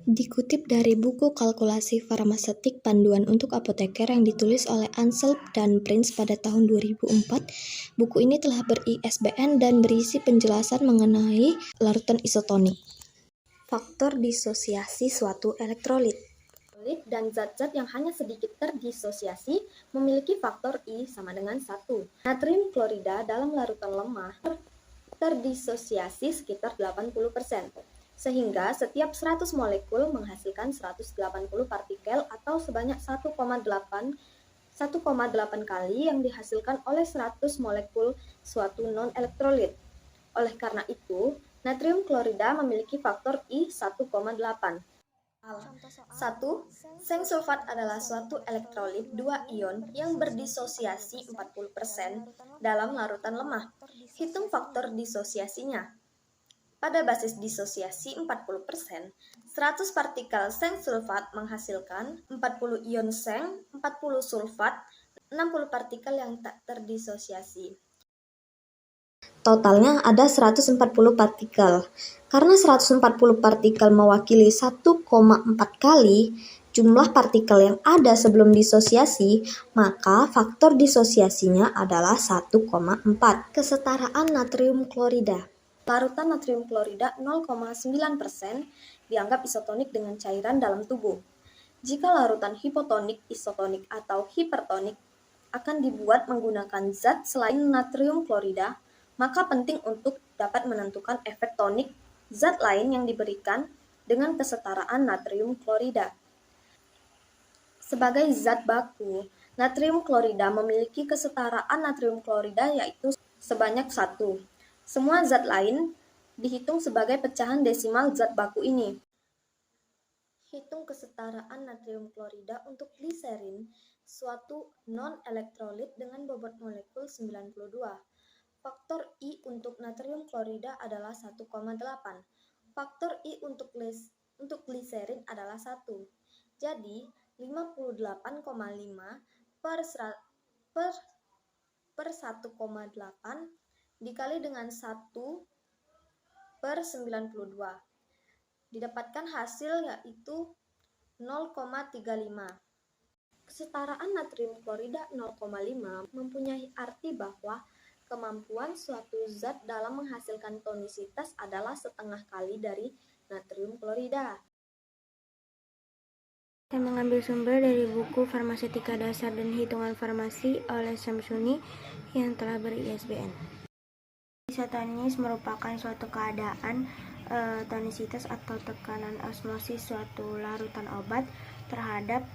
Dikutip dari buku Kalkulasi Farmaseutik Panduan untuk Apoteker yang ditulis oleh Ansel dan Prince pada tahun 2004, buku ini telah ber-ISBN dan berisi penjelasan mengenai larutan isotonik. Faktor disosiasi suatu elektrolit. Dan zat-zat yang hanya sedikit terdisosiasi memiliki faktor I sama dengan 1. Natrium klorida dalam larutan lemah terdisosiasi sekitar 80%, sehingga setiap 100 molekul menghasilkan 180 partikel atau sebanyak 1,8 kali yang dihasilkan oleh 100 molekul suatu non-elektrolit. Oleh karena itu, natrium klorida memiliki faktor I 1,8. 1. Seng sulfat adalah suatu elektrolit 2 ion yang berdisosiasi 40% dalam larutan lemah. Hitung faktor disosiasinya. Pada basis disosiasi 40%, 100 partikel seng sulfat menghasilkan 40 ion seng, 40 sulfat, 60 partikel yang tak terdisosiasi. Totalnya ada 140 partikel. Karena 140 partikel mewakili 1,4 kali jumlah partikel yang ada sebelum disosiasi, maka faktor disosiasinya adalah 1,4. Kesetaraan natrium klorida. Larutan natrium klorida 0,9% dianggap isotonik dengan cairan dalam tubuh. Jika larutan hipotonik, isotonik, atau hipertonik akan dibuat menggunakan zat selain natrium klorida, maka penting untuk dapat menentukan efek tonik zat lain yang diberikan dengan kesetaraan natrium klorida. Sebagai zat baku, natrium klorida memiliki kesetaraan natrium klorida yaitu sebanyak 1. Semua zat lain dihitung sebagai pecahan desimal zat baku ini. Hitung kesetaraan natrium klorida untuk gliserin, suatu non-elektrolit dengan bobot molekul 92. Faktor I untuk natrium klorida adalah 1,8. Faktor I untuk gliserin adalah 1. Jadi, 58,5 per 1,8 dikali dengan 1/92. Didapatkan hasil yaitu 0,35. Kesetaraan natrium klorida 0,5 mempunyai arti bahwa kemampuan suatu zat dalam menghasilkan tonisitas adalah setengah kali dari natrium klorida. Saya mengambil sumber dari buku Farmaseutika Dasar dan Hitungan Farmasi oleh Samsuni yang telah ber-ISBN. Isotonis merupakan suatu keadaan tonisitas atau tekanan osmosis suatu larutan obat terhadap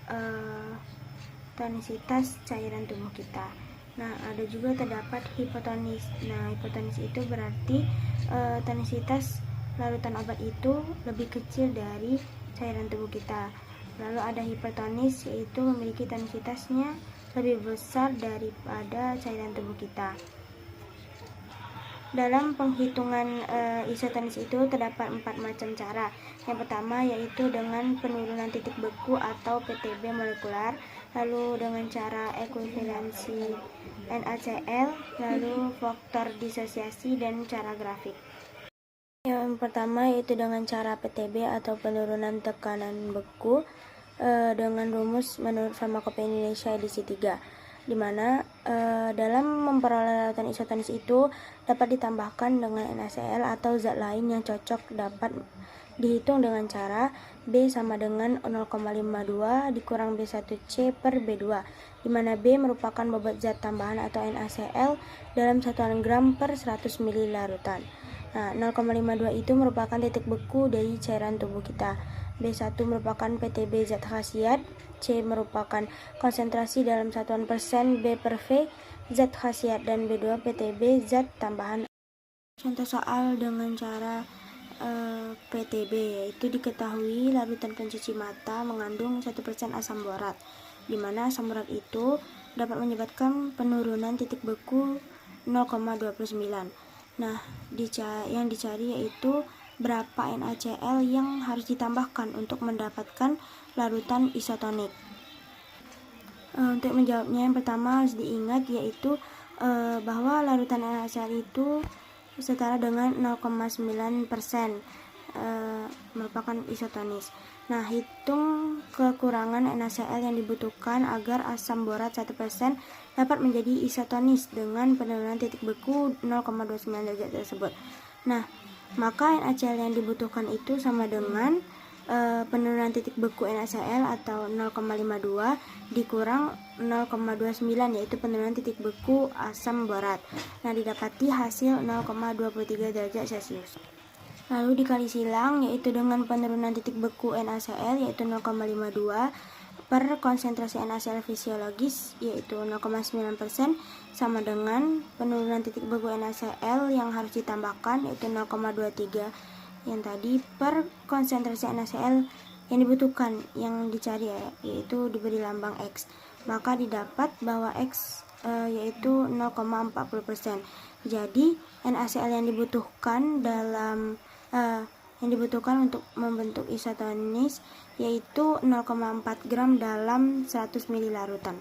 tonisitas cairan tubuh kita. Nah, ada juga terdapat hipotonis. Nah, hipotonis itu berarti tonisitas larutan obat itu lebih kecil dari cairan tubuh kita. Lalu ada hipertonis, yaitu memiliki tonisitasnya lebih besar daripada cairan tubuh kita. Dalam penghitungan isotonis itu terdapat 4 macam cara. Yang pertama yaitu dengan penurunan titik beku atau PTB molekular, lalu dengan cara ekuivalensi NaCl, lalu faktor disosiasi, dan cara grafik. Yang pertama yaitu dengan cara PTB atau penurunan tekanan beku dengan rumus menurut Farmakopeia Indonesia edisi 3, di mana dalam memperoleh larutan isotonis itu dapat ditambahkan dengan NaCl atau zat lain yang cocok dapat dihitung dengan cara B sama dengan 0,52 dikurang B1C per B2, di mana B merupakan bobot zat tambahan atau NaCl dalam satuan gram per 100 ml larutan. Nah, 0,52 itu merupakan titik beku dari cairan tubuh kita. B1 merupakan PTB zat khasiat, C merupakan konsentrasi dalam satuan persen B per V zat khasiat, dan B2 PTB zat tambahan. Contoh soal dengan cara PTB yaitu diketahui larutan pencuci mata mengandung 1% asam borat, di mana asam borat itu dapat menyebabkan penurunan titik beku 0,29. Nah, yang dicari yaitu berapa NaCl yang harus ditambahkan untuk mendapatkan larutan isotonik. Untuk menjawabnya, yang pertama harus diingat yaitu bahwa larutan NaCl itu setara dengan 0,9%. merupakan isotonis. Nah, hitung kekurangan NaCl yang dibutuhkan agar asam borat 1% dapat menjadi isotonis dengan penurunan titik beku 0,29 derajat tersebut. Nah, maka NaCl yang dibutuhkan itu sama dengan penurunan titik beku NaCl atau 0,52 dikurang 0,29 yaitu penurunan titik beku asam borat. Nah, didapati hasil 0,23 derajat Celcius. Lalu dikali silang yaitu dengan penurunan titik beku NaCl yaitu 0,52 per konsentrasi NaCl fisiologis yaitu 0,9% sama dengan penurunan titik beku NaCl yang harus ditambahkan yaitu 0,23 yang tadi per konsentrasi NaCl yang dibutuhkan, yang dicari yaitu diberi lambang X. Maka didapat bahwa X yaitu 0,40%. Jadi NaCl yang dibutuhkan untuk membentuk isotonis yaitu 0,4 gram dalam 100 ml larutan.